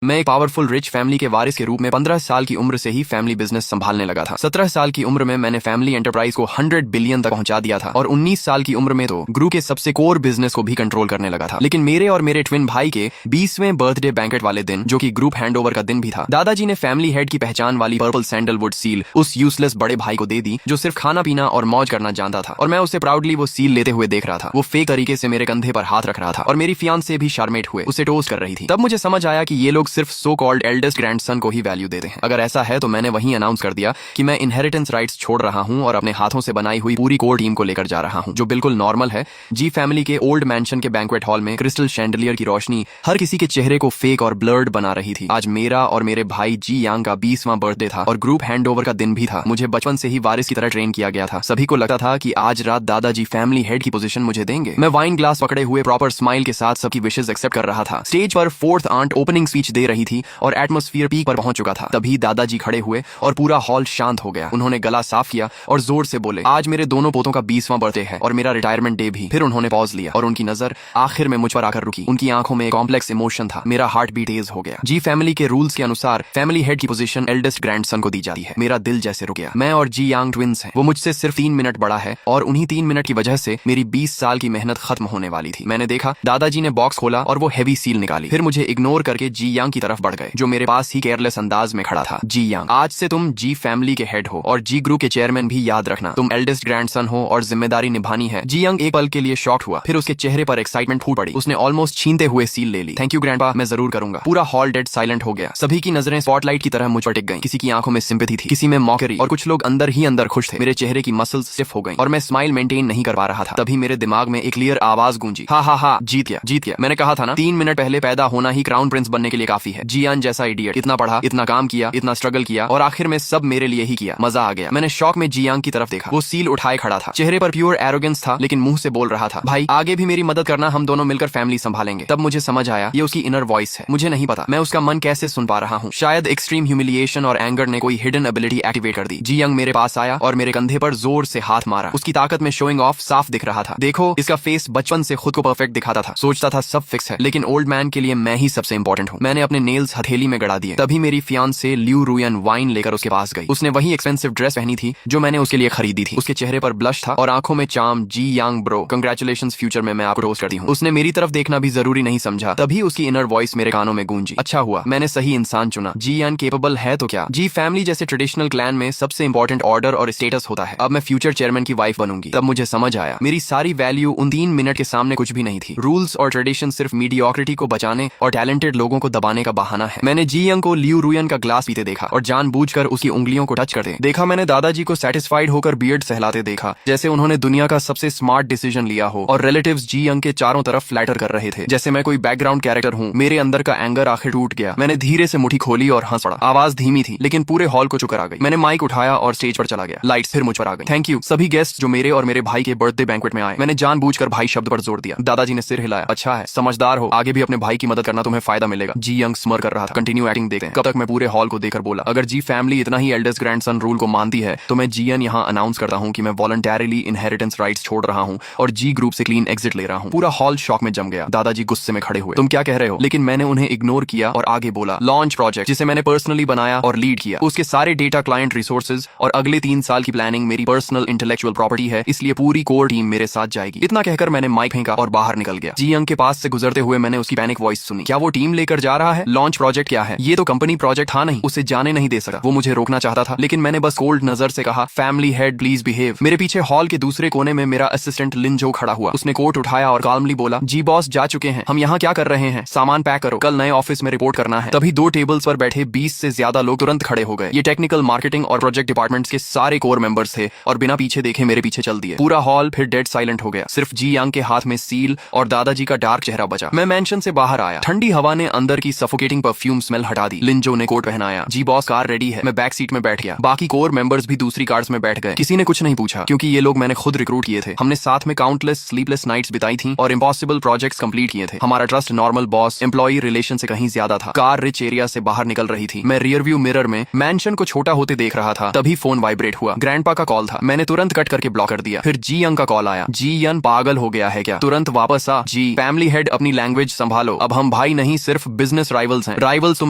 मैं एक powerful rich family के वारिस के रूप में 15 साल की उम्र से ही फैमिली बिजनेस संभालने लगा था। 17 साल की उम्र में मैंने फैमिली एंटरप्राइज को 100 बिलियन तक पहुंचा दिया था और 19 साल की उम्र में तो ग्रुप के सबसे कोर बिजनेस को भी कंट्रोल करने लगा था। लेकिन मेरे और मेरे ट्विन भाई के 20वें बर्थडे बैंकेट वाले दिन, जो कि ग्रुप हैंडओवर का दिन भी था, दादाजी ने फैमिली हेड की पहचान वाली पर्पल सैंडलवुड सील उस यूजलेस बड़े भाई को दे दी जो सिर्फ खाना पीना और मौज करना जानता था, और मैं उसे प्राउडली वो सील लेते हुए देख रहा था। वो फेक तरीके से मेरे कंधे पर हाथ रख रहा था और मेरी फियांसे भी शार्मेट हुए उसे टोस्ट कर रही थी। तब मुझे समझ आया कि ये लोग सिर्फ सो कॉल्ड एल्डेस्ट ग्रैंडसन को ही वैल्यू देते हैं। अगर ऐसा है तो मैंने वहीं अनाउंस कर दिया कि मैं इनहेरिटेंस राइट्स छोड़ रहा हूं और अपने हाथों से बनाई हुई पूरी कोर टीम को लेकर जा रहा हूं, जो बिल्कुल नॉर्मल है। जी फैमिली के ओल्ड मैंशन के बैंक्वेट हॉल में क्रिस्टल शैंडलियर की रोशनी हर किसी के चेहरे को फेक और ब्लर्ड बना रही थी। आज मेरा और मेरे भाई जी यांग का 20वां बर्थडे था और ग्रुप हैंडओवर का दिन भी था। मुझे बचपन से ही वारिस की तरह ट्रेन किया गया था। सभी को लगता था कि आज रात दादाजी फैमिली हेड की पोजीशन मुझे देंगे। मैं वाइन ग्लास पकड़े हुए प्रॉपर स्माइल के साथ सबकी विशेष एक्सेप्ट कर रहा था। स्टेज पर फोर्थ आंट ओपनिंग स्पीच दे रही थी और एटमॉस्फेयर पीक पर पहुंच चुका था। तभी दादाजी खड़े हुए और पूरा हॉल शांत हो गया। उन्होंने गला साफ किया और जोर से बोले, आज मेरे दोनों पोतों का 20वां बर्थडे है और मेरा रिटायरमेंट डे भी। फिर उन्होंने पॉज लिया और उनकी नजर आखिर में मुझ पर आकर रुकी। उनकी आंखों में कॉम्प्लेक्स इमोशन था। मेरा हार्ट बीट तेज हो गया। जी फैमिली के रूल्स के अनुसार फैमिली हेड की पोजीशन एल्डेस्ट ग्रैंडसन को दी जाती है। मेरा दिल जैसे रुक गया। मैं और जी यांग ट्विंस हैं। वो मुझसे सिर्फ 3 मिनट बड़ा है और उन्हीं 3 मिनट की वजह से मेरी 20 साल की मेहनत खत्म होने वाली थी। मैंने देखा दादाजी ने बॉक्स खोला और वो हैवी सील निकाली। फिर मुझे इग्नोर करके जी यांग की तरफ बढ़ गए, जो मेरे पास ही केयरलेस अंदाज में खड़ा था। जी यांग, आज से तुम जी फैमिली के हेड हो और जी ग्रुप के चेयरमैन भी। याद रखना, तुम एल्डेस्ट ग्रैंडसन हो और जिम्मेदारी निभानी है। जी यांग एक पल के लिए शॉक हुआ, फिर उसके चेहरे पर एक्साइटमेंट फूट पड़ी। उसने ऑलमोस्ट छीनते हुए सील ले ली। थैंक यू ग्रैंडपा, मैं जरूर करूंगा। पूरा हॉल डेड साइलेंट हो गया। सभी की नजरें स्पॉटलाइट की तरह मुझ पर टिक गईं। किसी की आंखों में सिंपैथी थी, किसी में मॉकरी, और कुछ लोग अंदर ही अंदर खुश थे। मेरे चेहरे की मसल्स स्टिफ हो गईं और मैं स्माइल मेंटेन नहीं कर पा रहा था। तभी मेरे दिमाग में एक क्लियर आवाज गूंजी, हा हा हा, जीत गया, जीत गया। मैंने कहा था ना, 3 मिनट पहले पैदा होना ही क्राउन प्रिंस बनने के लिए काफी है। जियान जैसा इडियट, इतना पढ़ा, इतना काम किया, इतना स्ट्रगल किया और आखिर में सब मेरे लिए ही किया। मजा आ गया। मैंने शौक में जियांग की तरफ देखा। वो सील उठाए खड़ा था। चेहरे पर प्योर एरोगेंस था, लेकिन मुंह से बोल रहा था, भाई आगे भी मेरी मदद करना, हम दोनों मिलकर फैमिली संभालेंगे। तब मुझे समझ आया ये उसकी इनर वॉइस है। मुझे नहीं पता मैं उसका मन कैसे सुन पा रहा हूँ। शायद एक्सट्रीम ह्यूमिलिएशन और एंगर ने कोई हिडन एबिलिटी एक्टिवेट कर दी। जियांग मेरे पास आया और मेरे कंधे पर जोर से हाथ मारा। उसकी ताकत में शोइंग ऑफ साफ दिख रहा था। देखो, इसका फेस बचपन से खुद को परफेक्ट दिखाता था। सोचता था सब फिक्स है, लेकिन ओल्ड मैन के लिए मैं ही सबसे इंपॉर्टेंट हूँ। मैंने अपने नेल्स हथेली में गड़ा दिए। तभी मेरी फियांसे ल्यू रुयन वाइन लेकर उसके पास गई। उसने वही एक्सपेंसिव ड्रेस पहनी थी जो मैंने उसके लिए खरीदी थी। उसके चेहरे पर ब्लश था और आंखों में चार्म। जी यांग ब्रो, कंग्रेचुलेशंस, फ्यूचर में मैं आपको टोस्ट करती हूँ। उसने मेरी तरफ देखना भी जरूरी नहीं समझा। तभी उसकी इनर वॉइस मेरे कानों में गूंजी, अच्छा हुआ मैंने सही इंसान चुना। जी यान केपेबल है तो क्या। जी फैमिली जैसे ट्रेडिशनल क्लैन में सबसे इंपॉर्टेंट ऑर्डर और स्टेटस होता है। अब मैं फ्यूचर चेयरमैन की वाइफ बनूंगी। तब मुझे समझ आया मेरी सारी वैल्यू उन 3 मिनट के सामने कुछ भी नहीं थी। रूल्स और ट्रेडिशन सिर्फ मीडियोक्रिटी को बचाने और टैलेंटेड लोगों को दबाने का बहाना है। मैंने जी यंग को ल्यू रुयन का ग्लास पीते देखा और जानबूझकर उसकी उंगलियों को टच करते देखा। मैंने दादाजी को सेटिस्फाइड होकर बियर्ड सहलाते देखा, जैसे उन्होंने दुनिया का सबसे स्मार्ट डिसीजन लिया हो। और रिलेटिव्स जी यंग के चारों तरफ फ्लैटर कर रहे थे, जैसे मैं कोई बैकग्राउंड कैरेक्टर हूँ। मेरे अंदर का एंगर आखिर टूट गया। मैंने धीरे से मुट्ठी खोली और हंस पड़ा। आवाज धीमी थी, लेकिन पूरे हॉल को चुकर आ गई। मैंने माइक उठाया और स्टेज पर चला गया। लाइट्स फिर मुझ पर आ गई। थैंक यू सभी गेस्ट जो मेरे और मेरे भाई के बर्थडे बैंक्वेट में आए। मैंने जानबूझकर भाई शब्द पर जोर दिया। दादाजी ने सिर हिलाया, अच्छा है, समझदार हो, आगे भी अपने भाई की मदद करना, तुम्हें फायदा मिलेगा। जी यंग स्मर कर रहा था। कंटिन्यू एक्टिंग देखते हैं। कब तक मैं पूरे हॉल को देखकर बोला, अगर जी फैमिली इतना ही एल्डेस्ट ग्रैंडसन रूल को मानती है तो मैं जीएन यहाँ अनाउंस करता हूँ कि मैं वॉलंटरीली इनहेरिटेंस राइट्स छोड़ रहा हूँ और जी ग्रुप से क्लीन एग्जिट ले रहा हूँ। पूरा हॉल शॉक में जम गया। दादाजी गुस्से में खड़े हुए, तुम क्या कह रहे हो। लेकिन मैंने उन्हें इग्नोर किया और आगे बोला, लॉन्च प्रोजेक्ट जिसे मैंने पर्सनली बनाया और लीड किया, उसके सारे डेटा, क्लाइंट रिसोर्सेज और अगले 3 साल की प्लानिंग मेरी पर्सनल इंटेलेक्चुअल प्रॉपर्टी है, इसलिए पूरी कोर टीम मेरे साथ जाएगी। इतना कहकर मैंने माइक फेंका और बाहर निकल गया। जी यंग के पास से गुजरते हुए मैंने उसकी पैनिक वॉइस सुनी, क्या वो टीम लेकर जा रहा है। लॉन्च प्रोजेक्ट क्या है, ये तो कंपनी प्रोजेक्ट था नहीं। उसे जाने नहीं दे सका। वो मुझे रोकना चाहता था, लेकिन मैंने बस कोल्ड नजर से कहा, फैमिली हेड प्लीज बिहेव। मेरे पीछे हॉल के दूसरे कोने में मेरा असिस्टेंट लिंजो खड़ा हुआ। उसने कोट उठाया और काल्मली बोला, जी बॉस जा चुके हैं, हम यहाँ क्या कर रहे हैं, सामान पैक करो, कल नए ऑफिस में रिपोर्ट करना है। तभी 2 टेबल्स पर बैठे 20 से ज्यादा लोग तुरंत खड़े हो गए। ये टेक्निकल, मार्केटिंग और प्रोजेक्ट डिपार्टमेंट्स के सारे कोर मेंबर्स थे और बिना पीछे देखे मेरे पीछे चल दिए। पूरा हॉल फिर डेड साइलेंट हो गया। सिर्फ जी यांग के हाथ में सील और दादाजी का डार्क चेहरा बचा। मैं मेंशन से बाहर आया। ठंडी हवा ने अंदर की सफोकेटिंग परफ्यूम स्मेल हटा दी। लिंजो ने कोट पहनाया। जी बॉस कार रेडी है। मैं बैक सीट में बैठ गया। बाकी कोर मेंबर्स भी दूसरी कार्स में बैठ गए। किसी ने कुछ नहीं पूछा, क्योंकि ये लोग मैंने खुद रिक्रूट किए थे। हमने साथ में काउंटलेस स्लीपलेस नाइट्स बिताई थी और इम्पॉसिबल प्रोजेक्ट्स कंप्लीट किए थे। हमारा trust normal boss employee relation से कहीं ज्यादा था। कार रिच एरिया से बाहर निकल रही थी। मैं रियर व्यू मिरर में मैंशन को छोटा होते देख रहा था। तभी फोन वाइब्रेट हुआ। ग्रैंडपा का कॉल था। मैंने तुरंत कट करके ब्लॉक कर दिया। फिर जी यंग का कॉल आया। जी यन पागल हो गया है क्या, तुरंत वापस आ। जी फैमिली हेड अपनी लैंग्वेज संभालो, अब हम भाई नहीं सिर्फ बिजनेस बस राइवल्स हैं। राइवल्स तुम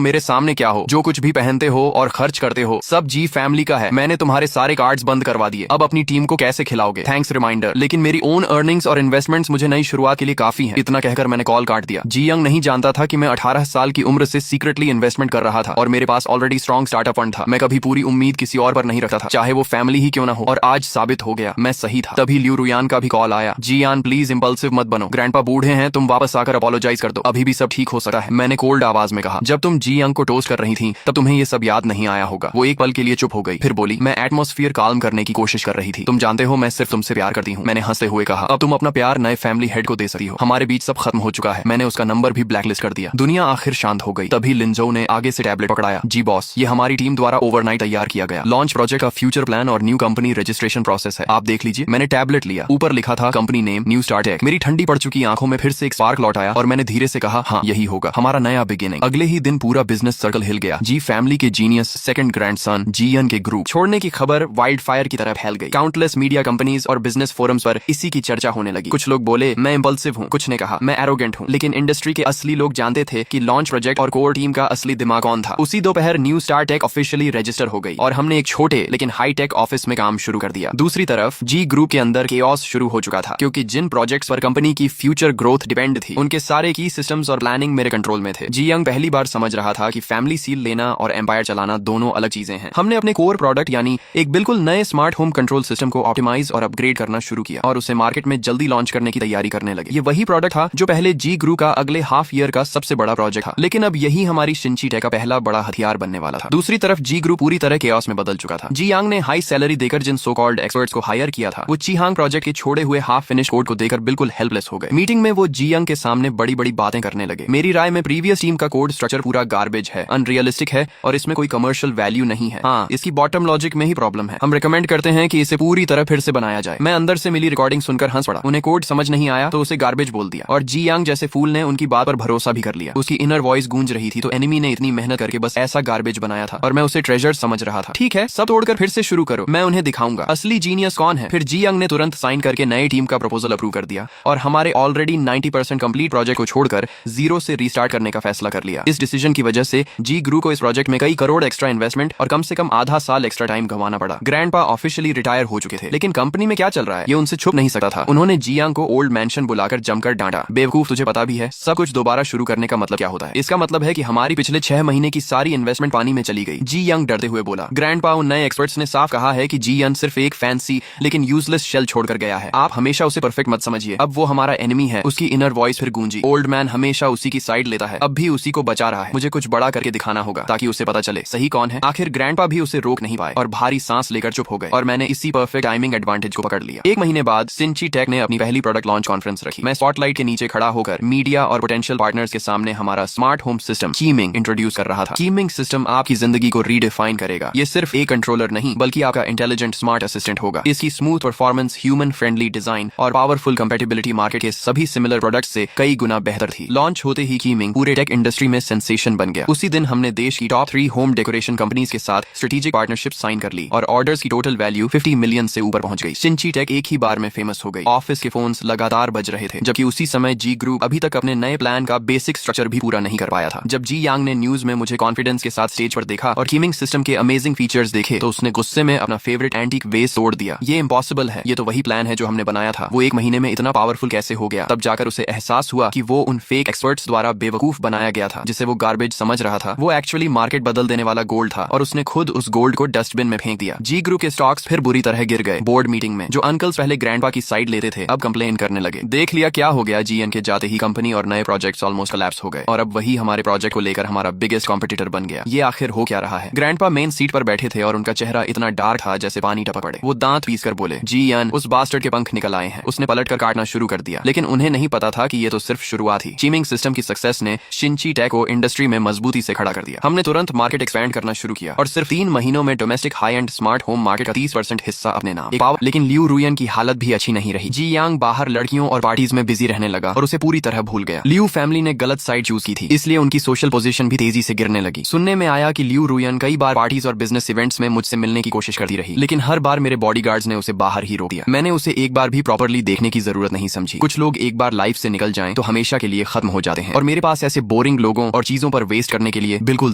मेरे सामने क्या हो? जो कुछ भी पहनते हो और खर्च करते हो सब जी फैमिली का है। मैंने तुम्हारे सारे कार्ड्स बंद करवा दिए, अब अपनी टीम को कैसे खिलाओगे? थैंक्स रिमाइंडर, लेकिन मेरी ओन अर्निंग्स और इन्वेस्टमेंट्स मुझे नई शुरुआत के लिए काफी है। इतना कहकर मैंने कॉल काट दिया। जी यंग नहीं जानता था कि मैं 18 साल की उम्र से सीक्रेटली इन्वेस्टमेंट कर रहा था और मेरे पास ऑलरेडी स्ट्रॉन्ग स्टार्टअप फंड था। मैं कभी पूरी उम्मीद किसी और पर नहीं रखता था, चाहे वो फैमिली ही क्यों ना हो, और आज साबित हो गया मैं सही था। तभी ल्यू रुयान का भी कॉल आया। जी यान प्लीज इंपल्सिव मत बनो, ग्रैंडपा बूढ़े हैं, तुम वापस आकर अपोलोजाइज कर दो, अभी भी सब ठीक हो सकता है। मैंने कोल्ड आवाज में कहा। जब तुम जी यंग को टोस्ट कर रही थी तब तुम्हें ये सब याद नहीं आया होगा। वो एक पल के लिए चुप हो गई, फिर बोली, मैं एटमॉस्फेयर काल्म करने की कोशिश कर रही थी। तुम जानते हो मैं सिर्फ तुमसे प्यार करती हूँ। मैंने हंसते हुए कहा, अब तुम अपना प्यार नए फैमिली हेड को दे सकती हो, हमारे बीच सब खत्म हो चुका है। मैंने उसका नंबर भी ब्लैकलिस्ट कर दिया। दुनिया आखिर शांत हो गई। तभी लिंजो ने आगे से टैबलेट पकड़ाया। जी बॉस, ये हमारी टीम द्वारा ओवरनाइट तैयार किया गया लॉन्च प्रोजेक्ट का फ्यूचर प्लान और न्यू कंपनी रजिस्ट्रेशन प्रोसेस है, आप देख लीजिए। मैंने टैबलेट लिया, ऊपर लिखा था company name New Star Tech. मेरी ठंडी पड़ चुकी आंखों में फिर से एक स्पार्क लौट आया और मैंने धीरे से कहा, हाँ यही होगा हमारा नया बिगिनिंग। अगले ही दिन पूरा बिजनेस सर्कल हिल गया। जी फैमिली के जीनियस सेकंड ग्रैंडसन जीएन के ग्रुप छोड़ने की खबर वाइल्ड फायर की तरह फैल गई। काउंटलेस मीडिया कंपनीज और बिजनेस फोरम्स पर इसी की चर्चा होने लगी। कुछ लोग बोले मैं इंपल्सिव हूँ, कुछ ने कहा मैं एरोगेंट हूँ, लेकिन इंडस्ट्री के असली लोग जानते थे कि लॉन्च प्रोजेक्ट और कोर टीम का असली दिमाग कौन था। उसी दोपहर New Star Tech officially register हो गई और हमने एक छोटे लेकिन हाई टेक ऑफिस में काम शुरू कर दिया। दूसरी तरफ जी ग्रुप के अंदर केओस शुरू हो चुका था, क्योंकि जिन प्रोजेक्ट्स पर कंपनी की फ्यूचर ग्रोथ डिपेंड थी उनके सारे की सिस्टम्स और प्लानिंग मेरे कंट्रोल में थे। जी यंग पहली बार समझ रहा था कि फैमिली सील लेना और एम्पायर चलाना दोनों अलग चीजें हैं। हमने अपने कोर प्रोडक्ट यानी एक बिल्कुल नए स्मार्ट होम कंट्रोल सिस्टम को ऑप्टिमाइज और अपग्रेड करना शुरू किया और उसे मार्केट में जल्दी लॉन्च करने की तैयारी करने लगे। ये वही प्रोडक्ट था जो पहले जी ग्रुप का अगले हाफ ईयर का सबसे बड़ा प्रोजेक्ट था, लेकिन अब यही हमारी शिंची टेक का पहला बड़ा हथियार बनने वाला था। दूसरी तरफ जी ग्रुप पूरी तरह केओस में बदल चुका था। जी यांग ने हाई सैलरी देकर जिन सो कॉल्ड एक्सपर्ट्स को हायर किया था वो चीहांग प्रोजेक्ट के छोड़े हुए हाफ फिनिश कोड को देकर बिल्कुल हेल्पलेस हो गए। मीटिंग में वो जी यंग के सामने बड़ी बड़ी बातें करने लगे। मेरी राय में प्रीवियस टीम का कोड स्ट्रक्चर पूरा गार्बेज है, अनरियलिस्टिक है और इसमें कोई कमर्शियल वैल्यू नहीं है। हाँ, इसकी बॉटम लॉजिक में ही प्रॉब्लम है। हम रिकमेंड करते हैं कि इसे पूरी तरह फिर से बनाया जाए। मैं अंदर से मिली रिकॉर्डिंग सुनकर हंस पड़ा। उन्हें कोड समझ नहीं आया तो उसे गार्बेज बोल दिया और जी यांग जैसे फूल ने उनकी बात पर भरोसा भी कर लिया। उसकी इनर वॉइस गूंज रही थी तो एनिमी ने इतनी मेहनत करके बस ऐसा गार्बेज बनाया था और मैं उसे ट्रेजर समझ रहा था। ठीक है, सब तोड़कर फिर से शुरू करो, मैं उन्हें दिखाऊंगा असली जीनियस कौन है। फिर जी यंग ने तुरंत साइन करके नई टीम का प्रपोजल अप्रूव कर दिया और हमारे ऑलरेडी 90% कंप्लीट प्रोजेक्ट को छोड़कर जीरो से रीस्टार्ट करने का फैसला कर लिया। इस डिसीजन की वजह से जी ग्रुप को इस प्रोजेक्ट में कई करोड़ एक्स्ट्रा इन्वेस्टमेंट और कम से कम आधा साल एक्स्ट्रा टाइम गंवाना पड़ा। ग्रैंडपा ऑफिशियली रिटायर हो चुके थे, लेकिन कंपनी में क्या चल रहा है ये उनसे छुप नहीं सकता था। उन्होंने जी यांग को ओल्ड मैंशन बुलाकर जमकर डांटा। बेवकूफ, तुझे पता भी है सब कुछ दोबारा शुरू करने का मतलब क्या होता है? इसका मतलब है कि हमारी पिछले 6 महीने की सारी इन्वेस्टमेंट पानी में चली गई। जी यंग डरते हुए बोला। ग्रैंडपा उन नए एक्सपर्ट्स ने साफ कहा है कि जी यंग सिर्फ एक फैंसी लेकिन यूजलेस शेल छोड़कर गया है। आप हमेशा उसे परफेक्ट मत समझिए, अब वो हमारा एनिमी है। उसकी इनर वॉइस फिर गूंजी। ओल्ड मैन हमेशा उसी की साइड लेता है, अब भी उसी को बचा रहा है। मुझे कुछ बड़ा करके दिखाना होगा ताकि उसे पता चले सही कौन है। आखिर ग्रैंडपा भी उसे रोक नहीं पाए और भारी सांस लेकर चुप हो गए और मैंने इसी परफेक्ट टाइमिंग एडवांटेज को पकड़ लिया। 1 महीने बाद सिंची टेक ने अपनी पहली प्रोडक्ट लॉन्च कॉन्फ्रेंस रखी। मैं स्पॉटलाइट के नीचे खड़ा होकर मीडिया और पोटेंशियल पार्टनर्स के सामने हमारा स्मार्ट होम सिस्टम कीमिंग इंट्रोड्यूस कर रहा था। कीमिंग सिस्टम आपकी जिंदगी को रीडिफाइन करेगा। ये सिर्फ एक कंट्रोलर नहीं बल्कि आपका इंटेलिजेंट स्मार्ट असिस्टेंट होगा। इसकी smooth performance, human friendly design और पावरफुल कंपैटिबिलिटी मार्केट के सभी सिमिलर प्रोडक्ट्स से कई गुना बेहतर थी। लॉन्च होते ही कीमिंग पूरे टेक इंडस्ट्री में सेंसेशन बन गया। उसी दिन हमने देश की टॉप 3 होम डेकोरेशन कंपनीज के साथ स्ट्रेटेजिक पार्टनरशिप साइन कर ली और ऑर्डर्स की टोटल वैल्यू 50 मिलियन से ऊपर पहुंच गई। सिंची टेक एक ही बार में फेमस हो गई। ऑफिस के फोन्स लगातार बज रहे थे, जबकि उसी समय जी ग्रुप अभी तक अपने नए प्लान का बेसिक स्ट्रक्चर भी पूरा नहीं कर पाया था। जब जी यांग ने न्यूज में मुझे कॉन्फिडेंस के साथ स्टेज पर देखा और कीमिंग सिस्टम के अमेजिंग फीचर्स देखे तो उसने गुस्से में अपना फेवरेट एंटीक वेस तोड़ दिया। ये इम्पॉसिबल है, ये तो वही प्लान है जो हमने बनाया था। वो 1 महीने में इतना पावरफुल कैसे हो गया? तब जाकर उसे एहसास हुआ कि वो उन फेक एक्सपर्ट्स द्वारा बेवकूफ बनाया गया था। जिसे वो गार्बेज समझ रहा था वो एक्चुअली मार्केट बदल देने वाला गोल्ड था और उसने खुद उस गोल्ड को डस्टबिन में फेंक दिया। जी ग्रुप के स्टॉक्स फिर बुरी तरह गिर गए। बोर्ड मीटिंग में जो अंकल्स पहले ग्रैंडपा की साइड लेते थे अब कंप्लेन करने लगे। देख लिया क्या हो गया, जीएन के जाते ही कंपनी और नए प्रोजेक्ट्स ऑलमोस्ट कोलैप्स हो गए और अब वही हमारे प्रोजेक्ट को लेकर हमारा बिगेस्ट कॉम्पिटिटर बन गया। ये आखिर हो क्या रहा है? ग्रैंडपा मेन सीट पर बैठे थे और उनका चेहरा इतना डार्क था जैसे पानी टपक पड़े। वो दांत पीस कर बोले, जीएन उस बास्टर्ड के पंख निकल आए हैं। उसने पलट कर काटना शुरू कर दिया, लेकिन उन्हें नहीं पता था कि ये तो सिर्फ शुरुआत थी। कीमिंग सिस्टम की सक्सेस ने शिंची टेक को इंडस्ट्री में मजबूती से खड़ा कर दिया। हमने तुरंत मार्केट एक्सपैंड करना शुरू किया और सिर्फ 3 महीनों में domestic high and smart home market का 30% हिस्सा अपने नाम। लेकिन ल्यू रुयन की हालत भी अच्छी नहीं रही। जी यांग बाहर लड़कियों और पार्टीज में बिजी रहने लगा और उसे पूरी तरह भूल गया। ल्यू फैमिली ने गलत साइड चूज की थी, इसलिए उनकी सोशल पोजीशन भी तेजी से गिरने लगी। सुनने में आया कि ल्यू रुयन कई बार पार्टीज और बिजनेस इवेंट्स में मुझसे मिलने की कोशिश करती रही, लेकिन हर बार मेरे बॉडीगार्ड्स ने उसे बाहर ही रोक दिया। मैंने उसे एक बार भी प्रॉपर्ली देखने की जरूरत नहीं समझी। कुछ लोग एक बार लाइफ से निकल जाएं तो हमेशा के लिए खत्म हो जाते हैं और मेरे पास ऐसे बोरिंग बोरिंग लोगों और चीजों पर वेस्ट करने के लिए बिल्कुल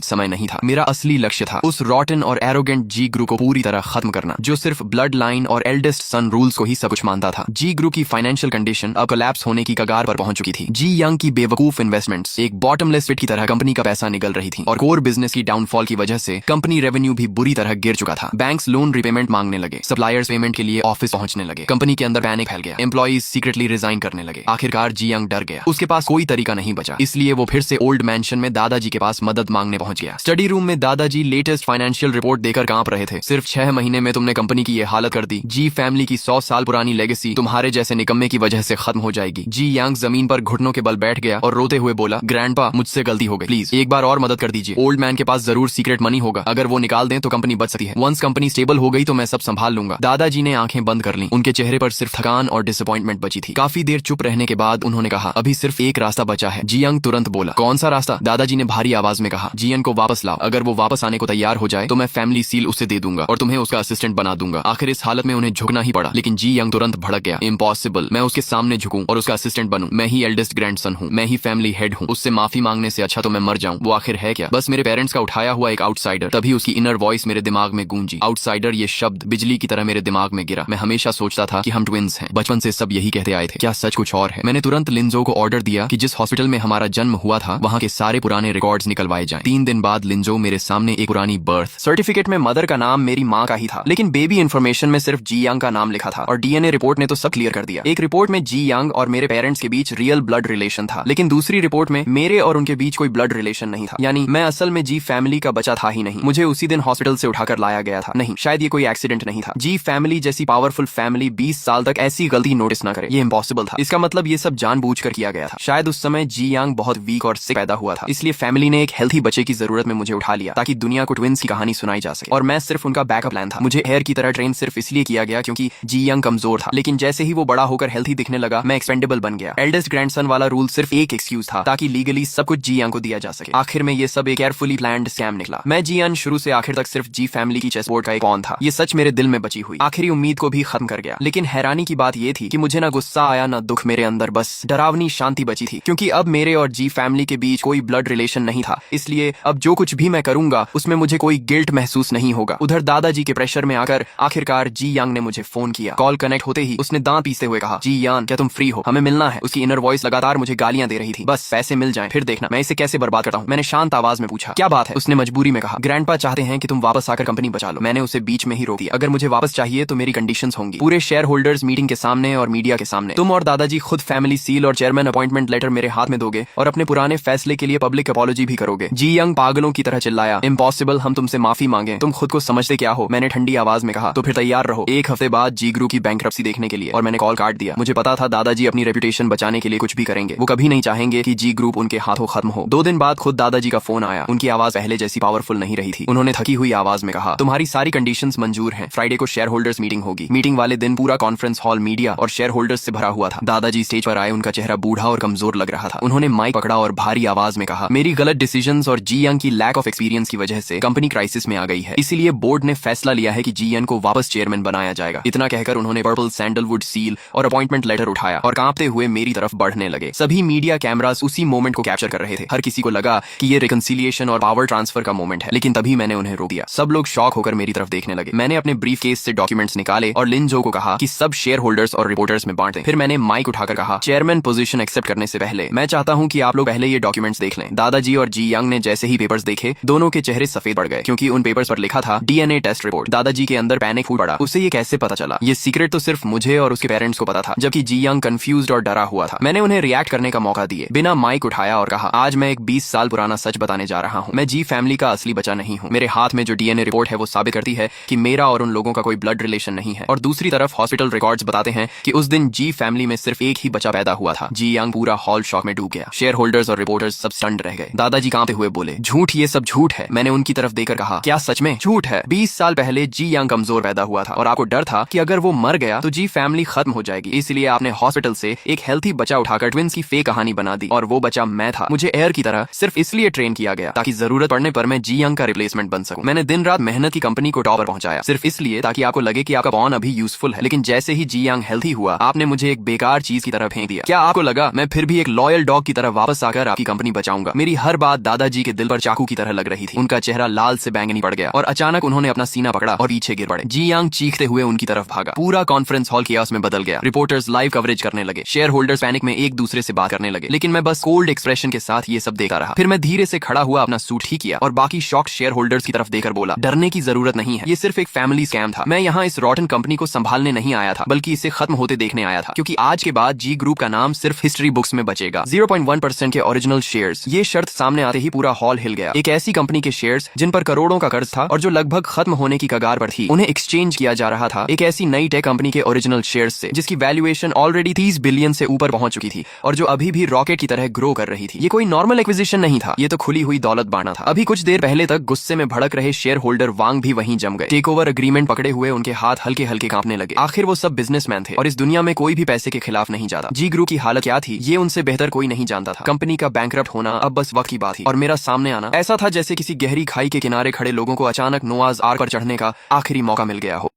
समय नहीं था। मेरा असली लक्ष्य था उस रॉटन और एरोगेंट जी ग्रुप को पूरी तरह खत्म करना, जो सिर्फ ब्लड लाइन और एल्डेस्ट सन रूल्स को ही सब कुछ मानता था। जी ग्रुप की फाइनेंशियल कंडीशन अब कोलैप्स होने की कगार पर पहुंच चुकी थी। जी यंग की बेवकूफ इन्वेस्टमेंट्स एक बॉटमलेस पिट की तरह कंपनी का पैसा निकल रही थी और कोर बिजनेस की डाउनफॉल की वजह से कंपनी रेवेन्यू भी बुरी तरह गिर चुका था। बैंक्स लोन रिपेमेंट मांगने लगे, सप्लायर्स पेमेंट के लिए ऑफिस पहुंचने लगे, कंपनी के अंदर पैनिक फैल गया, एम्प्लॉइज सीक्रेटली रिजाइन करने लगे। आखिरकार जी यंग डर गया, उसके पास कोई तरीका नहीं बचा, इसलिए वो फिर से ओल्ड मैंशन में दादाजी के पास मदद मांगने पहुंच गया। स्टडी रूम में दादाजी लेटेस्ट फाइनेंशियल रिपोर्ट देकर कांप रहे थे। सिर्फ 6 महीने में तुमने कंपनी की ये हालत कर दी। जी फैमिली की 100 साल पुरानी लेगेसी तुम्हारे जैसे निकम्मे की वजह से खत्म हो जाएगी। जी यांग जमीन पर घुटनों के बल बैठ गया और रोते हुए बोला, ग्रैंडपा मुझसे गलती हो गई, प्लीज एक बार और मदद कर दीजिए। ओल्ड मैन के पास जरूर सीक्रेट मनी होगा, अगर वो निकाल दें तो कंपनी बच सकती है। वंस कंपनी स्टेबल हो गई तो मैं सब संभाल लूंगा। दादाजी ने आंखें बंद कर ली, उनके चेहरे पर सिर्फ थकान और डिसअपॉइंटमेंट बची थी। काफी देर चुप रहने के बाद उन्होंने कहा, अभी सिर्फ एक रास्ता बचा है। जी यंग तुरंत बोला, कौन सा रास्ता? दादाजी ने भारी आवाज में कहा, जीएन को वापस लाओ। अगर वो वापस आने को तैयार हो जाए तो मैं फैमिली सील उसे दे दूंगा और तुम्हें उसका असिस्टेंट बना दूंगा। आखिर इस हालत में उन्हें झुकना ही पड़ा, लेकिन जी यंग तुरंत भड़क गया, इम्पॉसिबल, मैं उसके सामने झुकूं और उसका असिस्टेंट बनूं? मैं ही एल्डेस्ट ग्रैंडसन हूं, मैं ही फैमिली हेड हूं, उससे माफी मांगने से अच्छा तो मैं मर जाऊं। वो आखिर है क्या? बस मेरे पेरेंट्स का उठाया हुआ एक आउटसाइडर। तभी उसकी इनर वॉइस मेरे दिमाग में गूंजी। आउटसाइडर ये शब्द बिजली की तरह मेरे दिमाग में गिरा। मैं हमेशा सोचता था कि हम ट्विंस हैं, बचपन से सब यही कहते आए थे, क्या सच कुछ और है? मैंने तुरंत लिंजो को ऑर्डर दिया कि जिस हॉस्पिटल में हमारा जन्म हुआ था वहां के सारे पुराने रिकॉर्ड्स निकलवाए जाएं। 3 दिन बाद लिंजो मेरे सामने एक पुरानी बर्थ सर्टिफिकेट में मदर का नाम मेरी माँ का ही था, लेकिन बेबी इन्फॉर्मेशन में सिर्फ जी यांग का नाम लिखा था और डीएनए रिपोर्ट ने तो सब क्लियर कर दिया। एक रिपोर्ट में जी यांग और मेरे पेरेंट्स के बीच रियल ब्लड रिलेशन था, लेकिन दूसरी रिपोर्ट में मेरे और उनके बीच कोई ब्लड रिलेशन नहीं था। यानी मैं असल में जी फैमिली का बच्चा था ही नहीं। मुझे उसी दिन हॉस्पिटल से उठाकर लाया गया था। नहीं, शायद ये कोई एक्सीडेंट नहीं था। जी फैमिली जैसी पावरफुल फैमिली 20 साल तक ऐसी गलती नोटिस न करे, ये इम्पॉसिबल था। इसका मतलब ये सब जानबूझकर किया गया था। शायद उस समय जी यांग बहुत वीक और सिक पैदा हुआ था, इसलिए फैमिली ने एक हेल्थी बच्चे की जरूरत में मुझे उठा लिया ताकि दुनिया को ट्विंस की कहानी सुनाई जा सके। और मैं सिर्फ उनका बैकअप प्लान था। मुझे हेयर की तरह ट्रेन सिर्फ इसलिए किया गया क्योंकि जी यंग कमजोर था, लेकिन जैसे ही वो बड़ा होकर हेल्थी दिखने लगा मैं एक्सपेंडेबल बन गया। एल्डेस्ट ग्रैंडसन वाला रूल सिर्फ एक एक्सक्यूज था ताकि लीगली सब कुछ जी यंग को दिया जा सके। आखिर में ये सब एक केयरफुली प्लान्ड स्कैम निकला। मैं जी यंग शुरू से आखिर तक सिर्फ जी फैमिली की चेसबोर्ड का एक पॉन था। ये सच मेरे दिल में बची हुई आखिरी उम्मीद को भी खत्म कर गया। लेकिन हैरानी की बात ये थी कि मुझे ना गुस्सा आया ना दुख, मेरे अंदर बस डरावनी शांति बची थी, क्योंकि अब मेरे और जी फैमिली के बीच कोई ब्लड रिलेशन नहीं था। इसलिए अब जो कुछ भी मैं करूंगा उसमें मुझे कोई गिल्ट महसूस नहीं होगा। उधर दादाजी के प्रेशर में आकर आखिरकार जी यांग ने मुझे फोन किया। कॉल कनेक्ट होते ही उसने दांत पीसते हुए कहा, जी यान क्या तुम फ्री हो? हमें मिलना है। उसकी इनर वॉइस लगातार मुझे गालियां दे रही थी, बस पैसे मिल जाएं फिर देखना मैं इसे कैसे बर्बाद करता हूँ। मैंने शांत आवाज में पूछा, क्या बात है? उसने मजबूरी में कहा, ग्रैंडपा चाहते हैं कि तुम वापस आकर कंपनी बचा लो। मैंने उसे बीच में ही रोक दिया, अगर मुझे वापस चाहिए तो मेरी कंडीशंस होंगी, पूरे शेयर होल्डर्स मीटिंग के सामने और मीडिया के सामने। तुम और दादाजी खुद फैमिली सील और चेयरमैन अपॉइंटमेंट लेटर मेरे हाथ में दोगे और अपने पुराने फैसले के लिए पब्लिक अपॉलॉजी भी करोगे। जी यंग पागलों की तरह चिल्लाया, इम्पॉसिबल, हम तुमसे माफी मांगे, तुम खुद को समझते क्या हो? मैंने ठंडी आवाज में कहा, तो फिर तैयार रहो 1 हफ्ते बाद जी ग्रुप की बैंकरप्सी देखने के लिए। और मैंने कॉल काट दिया। मुझे पता था दादाजी अपनी रेपुटेशन बचाने के लिए कुछ भी करेंगे। वो कभी नहीं चाहेंगे कि जी ग्रुप उनके हाथों खत्म हो। 2 दिन बाद खुद दादाजी का फोन आया। उनकी आवाज पहले जैसी पावरफुल नहीं रही थी। उन्होंने थकी हुई आवाज में कहा, तुम्हारी सारी कंडीशंस मंजूर हैं। फ्राइडे को शेयर होल्डर्स मीटिंग होगी। मीटिंग वाले दिन पूरा कॉन्फ्रेंस हॉल मीडिया और शेयर होल्डर्स से भरा हुआ था। दादाजी स्टेज पर आए, उनका चेहरा बूढ़ा और कमजोर लग रहा था। उन्होंने माइक पकड़ा और भारी आवाज में कहा, मेरी गलत डिसीजंस और जी यंग की लैक ऑफ एक्सपीरियंस की वजह से कंपनी क्राइसिस में आ गई है, इसीलिए बोर्ड ने फैसला लिया है कि जी यंग को वापस चेयरमैन बनाया जाएगा। इतना कहकर उन्होंने पर्पल सैंडलवुड सील और अपॉइंटमेंट लेटर उठाया और कांपते हुए मेरी तरफ बढ़ने लगे। सभी मीडिया कैमरास उसी मोमेंट को कैप्चर कर रहे थे। हर किसी को लगा कि ये रिकंसिलिएशन और पावर ट्रांसफर का मोमेंट है, लेकिन तभी मैंने उन्हें रोक दिया। सब लोग शॉक होकर मेरी तरफ देखने लगे। मैंने अपने ब्रीफ केस से डॉक्यूमेंट्स निकाले और लिंजो को कहा कि सब शेयर होल्डर्स और रिपोर्टर्स में बांट दें। फिर मैंने माइक उठाकर कहा, चेयरमैन पोजीशन एक्सेप्ट करने से पहले मैं चाहता हूं कि आप लोग पहले ये डॉक्यूमेंट्स देख लें। दादाजी और जी यंग ने जैसे ही पेपर्स देखे, दोनों के चेहरे सफेद पड़ गए, क्योंकि उन पेपर्स पर लिखा था डीएनए टेस्ट रिपोर्ट। दादाजी के अंदर पैनिक फूट पड़ा। उसे ये कैसे पता चला? ये सीक्रेट तो सिर्फ मुझे और उसके पेरेंट्स को पता था, जबकि जी यंग कंफ्यूज्ड और डरा हुआ था। मैंने उन्हें रिएक्ट करने का मौका दिए, बिना माइक उठाया और कहा, आज मैं एक 20 साल पुराना सच बताने जा रहा हूँ। मैं जी फैमिली का असली बच्चा नहीं हूँ। मेरे हाथ में जो डीएनए रिपोर्ट है वो साबित करती है कि मेरा और उन लोगों का कोई ब्लड रिलेशन नहीं है, और दूसरी तरफ हॉस्पिटल रिकॉर्ड्स बताते हैं कि उस दिन जी फैमिली में सिर्फ एक ही बच्चा पैदा हुआ था। जी यंग पूरा हॉल शॉक में डूब गया। शेयर होल्डर्स और रिपोर्टर्स सब स्टन्ड रह गए। दादाजी कांपते हुए बोले, झूठ, ये सब झूठ है। मैंने उनकी तरफ देखकर कहा, क्या सच में झूठ है? 20 साल पहले जी यंग कमजोर पैदा हुआ था और आपको डर था कि अगर वो मर गया तो जी फैमिली खत्म हो जाएगी, इसलिए आपने हॉस्पिटल से एक हेल्थी बच्चा उठाकर ट्विंस की फेक कहानी बना दी, और वो बच्चा मैं था। मुझे एयर की तरह सिर्फ इसलिए ट्रेन किया गया ताकि जरूरत पड़ने पर मैं जी यंग का रिप्लेसमेंट बन सकूं। मैंने दिन रात मेहनत की कंपनी को टॉप पर पहुंचाया, सिर्फ इसलिए ताकि आपको लगे कि आपका पॉन अभी यूजफुल है। लेकिन जैसे ही जी यंग हेल्थी हुआ, आपने मुझे एक बेकार चीज की तरह फेंक दिया। क्या आपको लगा मैं फिर भी एक लॉयल डॉग की तरह वापस आकर आपकी कंपनी बचाऊंगा। मेरी हर बात दादाजी के दिल पर चाकू की तरह लग रही थी। उनका चेहरा लाल से बैंगनी पड़ गया और अचानक उन्होंने अपना सीना पकड़ा और पीछे गिर पड़े। जी यांग चीखते हुए उनकी तरफ भागा। पूरा कॉन्फ्रेंस हॉल कियास में बदल गया। रिपोर्टर्स लाइव कवरेज करने लगे। शेयर होल्डर्स पैनिक में एक दूसरे से बात करने लगे, लेकिन मैं बस कोल्ड एक्सप्रेशन के साथ ये सब देखा रहा। फिर मैं धीरे से खड़ा हुआ, अपना सूट ठीक किया और बाकी शॉक शेयर होल्डर्स की तरफ देकर बोला, डरने की जरूरत नहीं है, ये सिर्फ एक फैमिली स्कैम था। मैं यहाँ इस रॉटन कंपनी को संभालने नहीं आया था, बल्कि इसे खत्म होते देखने आया था, क्योंकि आज के बाद जी ग्रुप का नाम सिर्फ हिस्ट्री बुक्स में बचेगा। 0.1% के ओरिजिनल शेयर्स। ये शर्त सामने आते ही पूरा हॉल हिल गया। एक ऐसी कंपनी के शेयर्स जिन पर करोड़ों का कर्ज था और जो लगभग खत्म होने की कगार पर थी, उन्हें एक्सचेंज किया जा रहा था एक ऐसी नई टेक कंपनी के ओरिजिनल शेयर्स से, जिसकी वैल्यूएशन ऑलरेडी 30 बिलियन से ऊपर पहुंच चुकी थी और जो अभी भी रॉकेट की तरह ग्रो कर रही थी। ये कोई नॉर्मल एक्विजिशन नहीं था, ये तो खुली हुई दौलत बांटना था। अभी कुछ देर पहले तक गुस्से में भड़क रहे शेयर होल्डर वांग भी वहीं जम गए। टेक ओवर एग्रीमेंट पकड़े हुए उनके हाथ हल्के हल्के कांपने लगे। आखिर वो सब बिजनेसमैन थे और इस दुनिया में कोई भी पैसे के खिलाफ नहीं जाता। जी ग्रुप की हालत क्या थी, ये उनसे बेहतर कोई नहीं जानता था। कंपनी का बैंकरप्ट होना अब बस वक्त की बात थी और मेरा सामने आना ऐसा था जैसे किसी गहरी खाई के किनारे खड़े लोगों को अचानक नोआज आर्क पर चढ़ने का आखिरी मौका मिल गया हो।